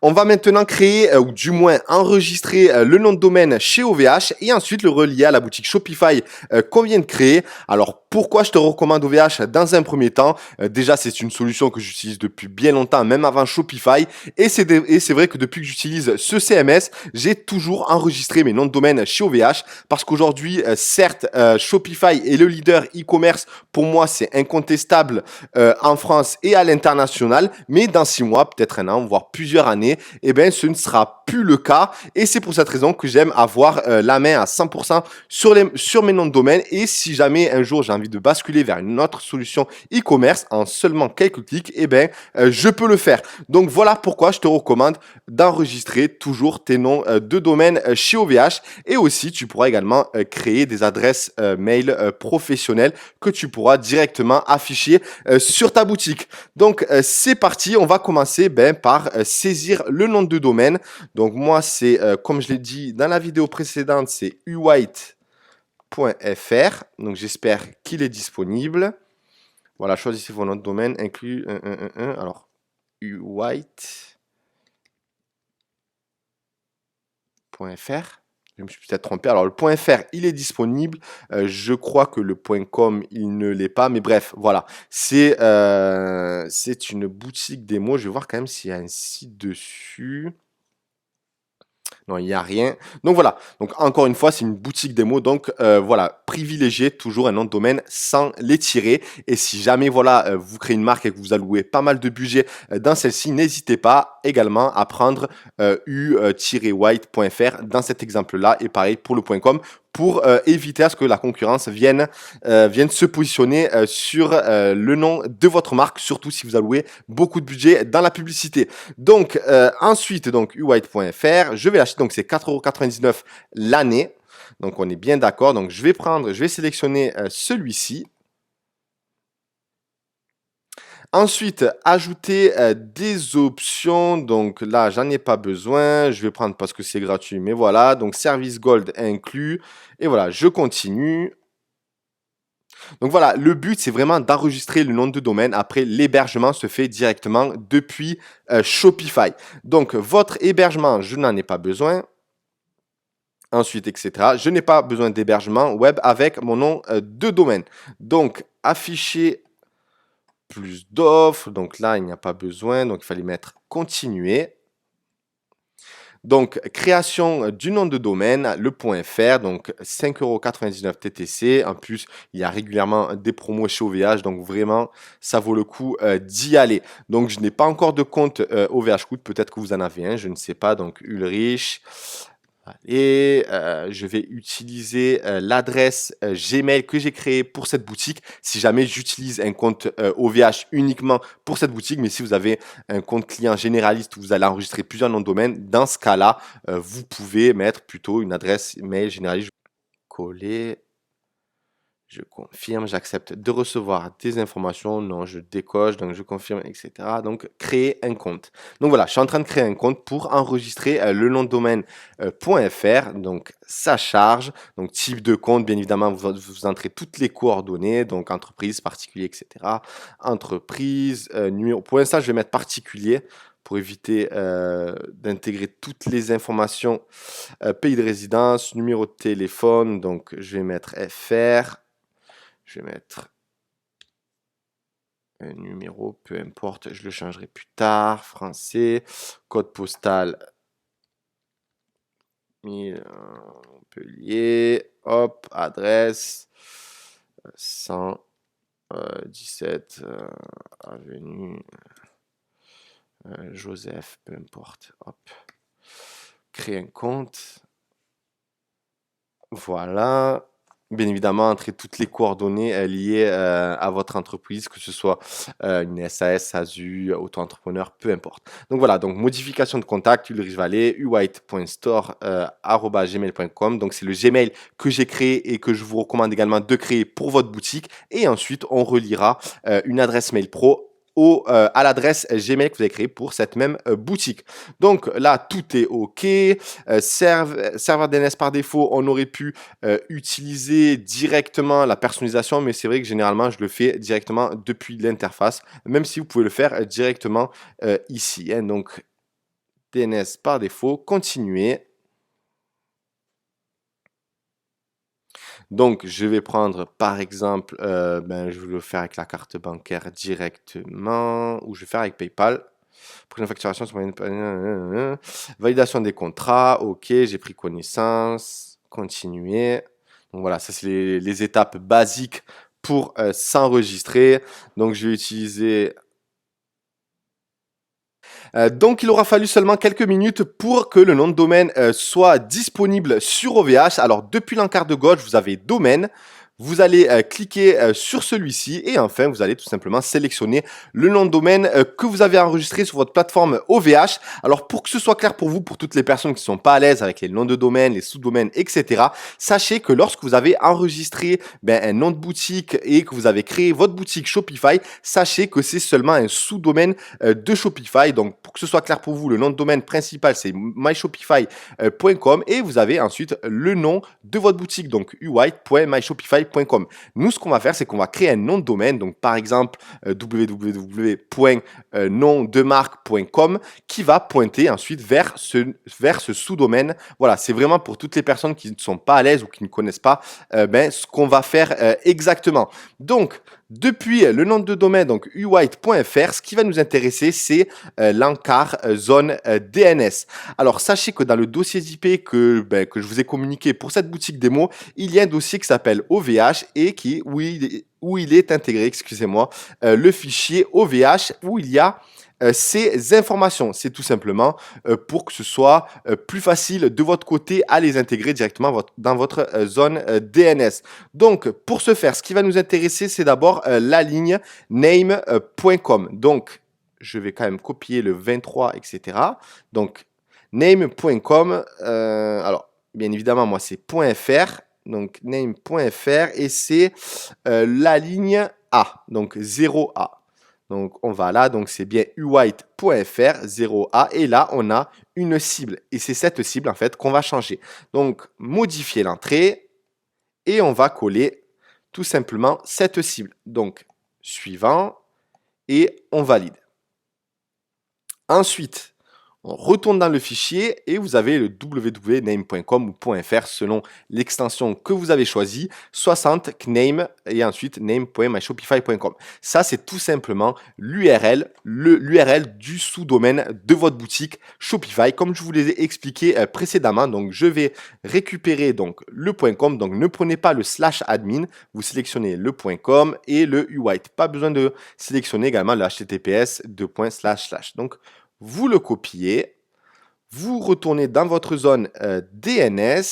On va maintenant créer ou du moins enregistrer le nom de domaine chez OVH et ensuite le relier à la boutique Shopify qu'on vient de créer. Alors pourquoi je te recommande OVH dans un premier temps? Déjà, c'est une solution que j'utilise depuis bien longtemps, même avant Shopify. Et c'est vrai que depuis que j'utilise ce CMS, j'ai toujours enregistré mes noms de domaine chez OVH parce qu'aujourd'hui, certes, Shopify est le leader e-commerce. Pour moi, c'est incontestable en France et à l'international. Mais dans 6 mois, peut-être un an, voire plusieurs années, eh ben, ce ne sera plus le cas. Et c'est pour cette raison que j'aime avoir la main à 100% sur mes noms de domaine. Et si jamais un jour j'ai envie de basculer vers une autre solution e-commerce en seulement quelques clics, eh ben, je peux le faire. Donc voilà pourquoi je te recommande d'enregistrer toujours tes noms de domaine chez OVH. Et aussi, tu pourras également créer des adresses mail professionnelles que tu pourras directement afficher sur ta boutique. Donc, c'est parti. On va commencer par saisir le nom de domaine. Donc, moi, c'est, comme je l'ai dit dans la vidéo précédente, c'est uwhite.fr. Donc, j'espère qu'il est disponible. Voilà, choisissez vos noms de domaine, inclus Alors, uwhite.fr. Je me suis peut-être trompé. Alors, le .fr, il est disponible. Je crois que le .com, il ne l'est pas. Mais bref, voilà. C'est une boutique démo. Je vais voir quand même s'il y a un site dessus. Non, il n'y a rien. Donc voilà. Donc encore une fois, c'est une boutique démo. Donc voilà, privilégiez toujours un nom de domaine sans les tirer. Et si jamais voilà, vous créez une marque et que vous allouez pas mal de budget dans celle-ci, n'hésitez pas également à prendre u-white.fr dans cet exemple-là. Et pareil pour le .com pour éviter à ce que la concurrence vienne se positionner sur le nom de votre marque, surtout si vous allouez beaucoup de budget dans la publicité. Donc ensuite, donc uwhite.fr, je vais l'acheter, donc c'est 4,99 € l'année. Donc on est bien d'accord. Donc je vais sélectionner celui-ci. Ensuite, ajouter des options. Donc là, j'en ai pas besoin. Je vais prendre parce que c'est gratuit. Mais voilà, donc service Gold inclus. Et voilà, je continue. Donc voilà, le but, c'est vraiment d'enregistrer le nom de domaine. Après, l'hébergement se fait directement depuis Shopify. Donc, votre hébergement, je n'en ai pas besoin. Ensuite, etc. Je n'ai pas besoin d'hébergement web avec mon nom de domaine. Donc, afficher plus d'offres. Donc là, il n'y a pas besoin. Donc, il fallait mettre continuer. Donc, création du nom de domaine, le .fr, donc 5,99 € TTC. En plus, il y a régulièrement des promos chez OVH, donc vraiment, ça vaut le coup d'y aller. Donc, je n'ai pas encore de compte OVH Coûte, peut-être que vous en avez un, je ne sais pas. Donc, Ulrich. Et je vais utiliser l'adresse Gmail que j'ai créée pour cette boutique. Si jamais j'utilise un compte OVH uniquement pour cette boutique, mais si vous avez un compte client généraliste où vous allez enregistrer plusieurs noms de domaine, dans ce cas-là, vous pouvez mettre plutôt une adresse mail généraliste. Coller. Je confirme, j'accepte de recevoir des informations. Non, je décoche, donc je confirme, etc. Donc, créer un compte. Donc voilà, je suis en train de créer un compte pour enregistrer le nom de domaine .fr. Donc, ça charge. Donc, type de compte, bien évidemment, vous entrez toutes les coordonnées. Donc, entreprise, particulier, etc. Entreprise, numéro. Pour l'instant, je vais mettre particulier pour éviter d'intégrer toutes les informations. Pays de résidence, numéro de téléphone. Donc, je vais mettre FR. Je vais mettre un numéro, peu importe, je le changerai plus tard. Français, code postal Montpellier, hop, adresse 117 avenue Joseph, peu importe, hop. Créer un compte. Voilà. Bien évidemment, entrez toutes les coordonnées liées à votre entreprise, que ce soit une SAS, SASU, auto-entrepreneur, peu importe. Donc voilà, donc modification de contact, Ulrich Vallée, uwhite.store@gmail.com. Donc c'est le Gmail que j'ai créé et que je vous recommande également de créer pour votre boutique. Et ensuite, on reliera une adresse mail pro à l'adresse Gmail que vous avez créée pour cette même boutique. Donc là, tout est OK. Serveur DNS par défaut, on aurait pu utiliser directement la personnalisation, mais c'est vrai que généralement, je le fais directement depuis l'interface, même si vous pouvez le faire directement ici. Hein. Donc, DNS par défaut, continuer. Donc, je vais prendre par exemple, je vais le faire avec la carte bancaire directement, ou je vais faire avec PayPal. Prochaine facturation sur validation des contrats, ok, j'ai pris connaissance, continuer. Donc voilà, ça c'est les étapes basiques pour s'enregistrer. Donc je vais utiliser donc, il aura fallu seulement quelques minutes pour que le nom de domaine soit disponible sur OVH. Alors, depuis l'encart de gauche, vous avez domaine. Vous allez cliquer sur celui-ci et enfin, vous allez tout simplement sélectionner le nom de domaine que vous avez enregistré sur votre plateforme OVH. Alors, pour que ce soit clair pour vous, pour toutes les personnes qui ne sont pas à l'aise avec les noms de domaine, les sous-domaines, etc., sachez que lorsque vous avez enregistré un nom de boutique et que vous avez créé votre boutique Shopify, sachez que c'est seulement un sous-domaine de Shopify. Donc, pour que ce soit clair pour vous, le nom de domaine principal, c'est myshopify.com et vous avez ensuite le nom de votre boutique, donc uwhite.myshopify.com. Nous, ce qu'on va faire, c'est qu'on va créer un nom de domaine, donc par exemple www.nomdemarque.com qui va pointer ensuite vers ce sous-domaine. Voilà, c'est vraiment pour toutes les personnes qui ne sont pas à l'aise ou qui ne connaissent pas ce qu'on va faire exactement. Donc, depuis le nom de domaine, donc uwhite.fr, ce qui va nous intéresser, c'est l'encart zone DNS. Alors, sachez que dans le dossier IP que je vous ai communiqué pour cette boutique démo, il y a un dossier qui s'appelle OVH et où il est intégré, excusez-moi, le fichier OVH où il y a ces informations. C'est tout simplement pour que ce soit plus facile de votre côté à les intégrer directement dans votre zone DNS. Donc, pour ce faire, ce qui va nous intéresser, c'est d'abord la ligne name.com. Donc, je vais quand même copier le 23, etc. Donc, name.com. Alors, bien évidemment, moi, c'est .fr. Donc, name.fr et c'est la ligne A. Donc, 0A. Donc, on va là, donc c'est bien uwhite.fr 0A et là, on a une cible et c'est cette cible en fait qu'on va changer. Donc, modifier l'entrée et on va coller tout simplement cette cible. Donc, suivant et on valide. Ensuite, on retourne dans le fichier et vous avez le www.name.com ou .fr selon l'extension que vous avez choisie, 60 kname et ensuite name.myshopify.com. Ça, c'est tout simplement l'URL du sous-domaine de votre boutique Shopify, comme je vous l'ai expliqué précédemment. Donc, je vais récupérer donc le .com. Donc, ne prenez pas le /admin, vous sélectionnez le .com et le uwhite. Pas besoin de sélectionner également le https : //. Donc, vous le copiez, vous retournez dans votre zone DNS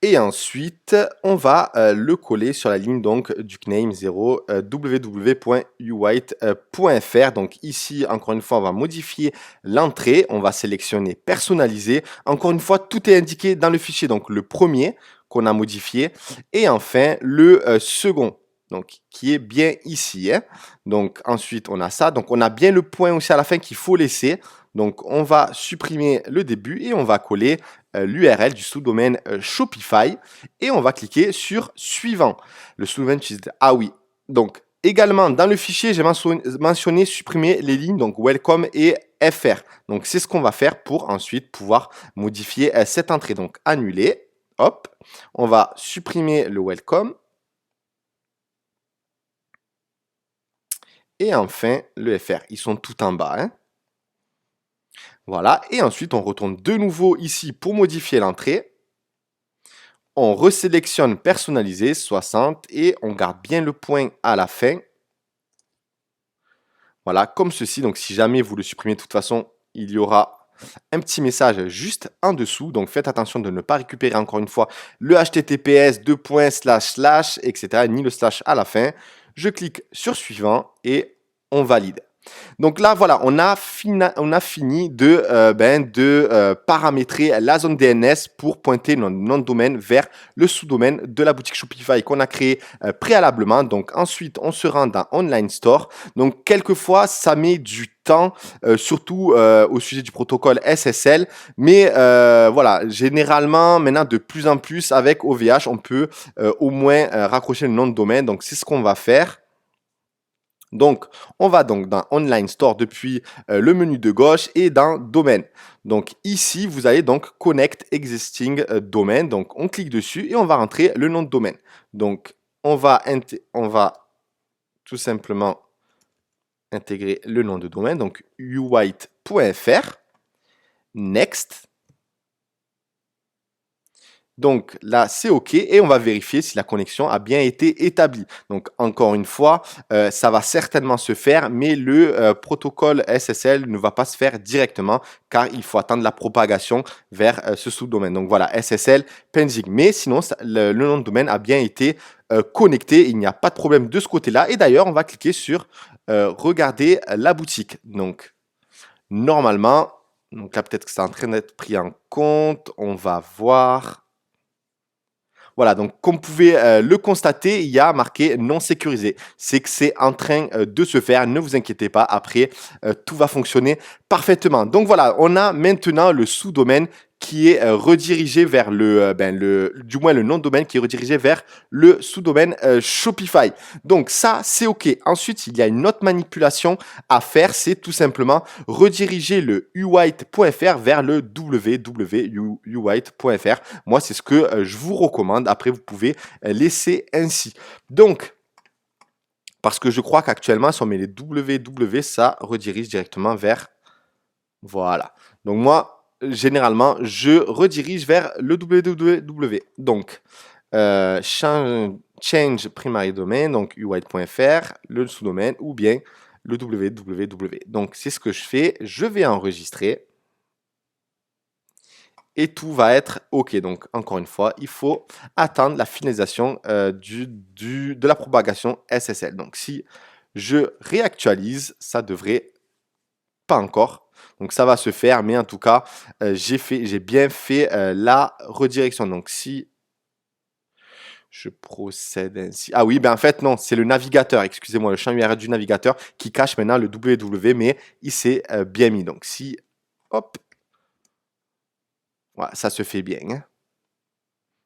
et ensuite on va le coller sur la ligne donc du kname 0 www.uwhite.fr. Donc ici encore une fois on va modifier l'entrée, on va sélectionner personnaliser. Encore une fois tout est indiqué dans le fichier, donc le premier qu'on a modifié et enfin le second. Donc, qui est bien ici. Hein. Donc, ensuite, on a ça. Donc, on a bien le point aussi à la fin qu'il faut laisser. Donc, on va supprimer le début et on va coller l'URL du sous-domaine Shopify et on va cliquer sur suivant. Le sous-domaine, ah oui. Donc, également, dans le fichier, j'ai mentionné supprimer les lignes, donc welcome et fr. Donc, c'est ce qu'on va faire pour ensuite pouvoir modifier cette entrée. Donc, annuler. Hop. On va supprimer le welcome. Et enfin, le FR. Ils sont tout en bas. Hein. Voilà. Et ensuite, on retourne de nouveau ici pour modifier l'entrée. On resélectionne personnaliser 60 et on garde bien le point à la fin. Voilà, comme ceci. Donc, si jamais vous le supprimez, de toute façon, il y aura un petit message juste en dessous. Donc, faites attention de ne pas récupérer encore une fois le https : etc. ni le slash à la fin. Je clique sur suivant et on valide. Donc là, voilà, on a fini de paramétrer la zone DNS pour pointer notre nom de domaine vers le sous-domaine de la boutique Shopify qu'on a créé préalablement. Donc ensuite, on se rend dans Online Store. Donc quelquefois, ça met du temps, surtout au sujet du protocole SSL. Mais voilà, généralement, maintenant, de plus en plus, avec OVH, on peut au moins raccrocher le nom de domaine. Donc c'est ce qu'on va faire. Donc, on va donc dans Online Store depuis le menu de gauche et dans Domaine. Donc ici, vous allez donc Connect Existing Domain. Donc on clique dessus et on va rentrer le nom de domaine. Donc on va tout simplement intégrer le nom de domaine, donc uwhite.fr. Next. Donc là, c'est OK et on va vérifier si la connexion a bien été établie. Donc encore une fois, ça va certainement se faire, mais le protocole SSL ne va pas se faire directement car il faut attendre la propagation vers ce sous-domaine. Donc voilà, SSL pending. Mais sinon, le nom de domaine a bien été connecté. Il n'y a pas de problème de ce côté-là. Et d'ailleurs, on va cliquer sur regarder la boutique. Donc normalement, donc là peut-être que c'est en train d'être pris en compte. On va voir. Voilà, donc comme vous pouvez le constater, il y a marqué non sécurisé. C'est que c'est en train de se faire, ne vous inquiétez pas, après tout va fonctionner parfaitement. Donc voilà, on a maintenant le sous-domaine qui est redirigé vers du moins le nom de domaine qui est redirigé vers le sous-domaine Shopify. Donc ça, c'est OK. Ensuite, il y a une autre manipulation à faire, c'est tout simplement rediriger le uwhite.fr vers le www.uwhite.fr. Moi, c'est ce que je vous recommande. Après, vous pouvez laisser ainsi. Donc, parce que je crois qu'actuellement, si on met les www, ça redirige directement vers... Voilà. Donc moi, généralement, je redirige vers le www. Donc, change primary domain, donc uwhite.fr, le sous-domaine, ou bien le www. Donc, c'est ce que je fais. Je vais enregistrer. Et tout va être OK. Donc, encore une fois, il faut attendre la finalisation de la propagation SSL. Donc, si je réactualise, ça devrait pas encore. Donc, ça va se faire, mais en tout cas, j'ai bien fait la redirection. Donc, si je procède ainsi. Ah oui, ben en fait, non, c'est le navigateur, excusez-moi, le champ URL du navigateur qui cache maintenant le www, mais il s'est bien mis. Donc, si, hop, voilà, ça se fait bien. Hein.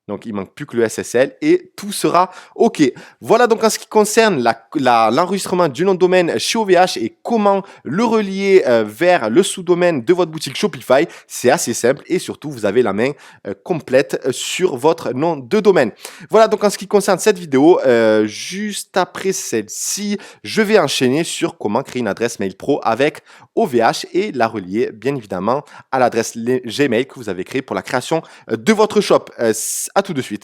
Donc, il manque plus que le SSL et tout sera OK. Voilà donc en ce qui concerne l'enregistrement du nom de domaine chez OVH et comment le relier vers le sous-domaine de votre boutique Shopify. C'est assez simple et surtout, vous avez la main complète sur votre nom de domaine. Voilà donc en ce qui concerne cette vidéo. Juste après celle-ci, je vais enchaîner sur comment créer une adresse mail pro avec OVH et la relier bien évidemment à l'adresse Gmail que vous avez créée pour la création de votre shop. À tout de suite.